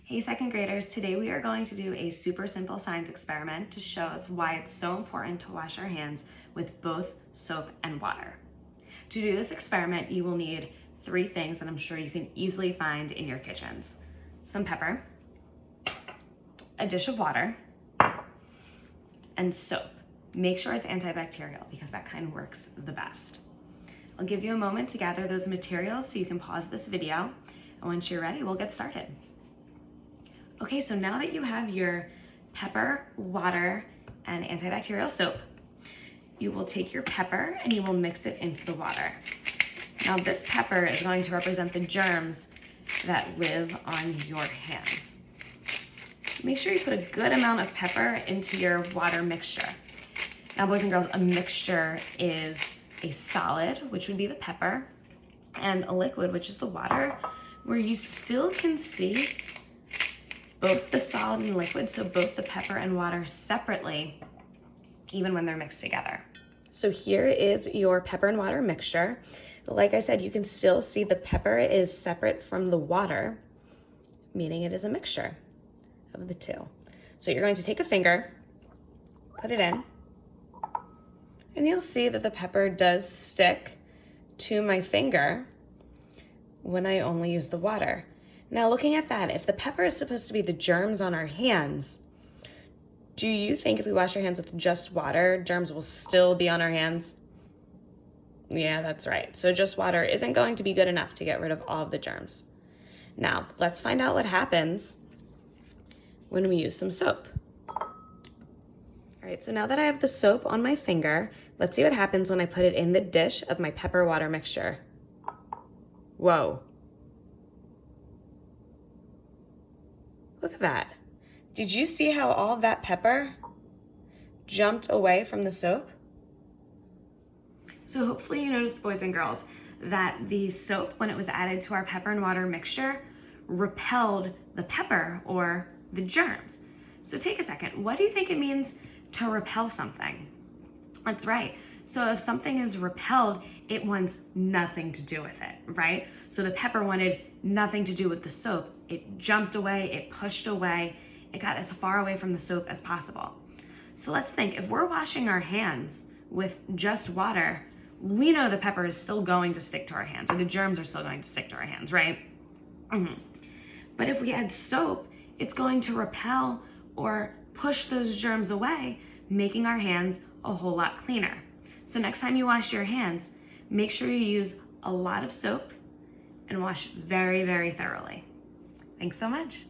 Hey second graders, today we are going to do a super simple science experiment to show us why it's so important to wash our hands with both soap and water. To do this experiment, you will need three things that I'm sure you can easily find in your kitchens. Some pepper, a dish of water, and soap. Make sure it's antibacterial because that kind of works the best. I'll give you a moment to gather those materials so you can pause this video, and once you're ready, we'll get started. Okay, so now that you have your pepper, water, and antibacterial soap, you will take your pepper and you will mix it into the water. Now this pepper is going to represent the germs that live on your hands. Make sure you put a good amount of pepper into your water mixture. Now boys and girls, a mixture is a solid, which would be the pepper, and a liquid, which is the water, where you still can see both the solid and liquid, so both the pepper and water separately, even when they're mixed together. So here is your pepper and water mixture. Like I said, you can still see the pepper is separate from the water, meaning it is a mixture of the two. So you're going to take a finger, put it in, and you'll see that the pepper does stick to my finger when I only use the water. Now looking at that, if the pepper is supposed to be the germs on our hands, do you think if we wash our hands with just water, germs will still be on our hands? Yeah, that's right. So just water isn't going to be good enough to get rid of all of the germs. Now, let's find out what happens when we use some soap. All right, so now that I have the soap on my finger, let's see what happens when I put it in the dish of my pepper water mixture. Whoa. Look at that. Did you see how all of that pepper jumped away from the soap? So hopefully you noticed, boys and girls, that the soap, when it was added to our pepper and water mixture, repelled the pepper or the germs. So take a second. What do you think it means to repel something? That's right. So if something is repelled, it wants nothing to do with it, right? So the pepper wanted nothing to do with the soap. It jumped away, it pushed away, it got as far away from the soap as possible. So let's think, if we're washing our hands with just water, we know the pepper is still going to stick to our hands, or the germs are still going to stick to our hands, right? But if we add soap, it's going to repel or push those germs away, making our hands a whole lot cleaner. So next time you wash your hands, make sure you use a lot of soap and wash very, very thoroughly. Thanks so much.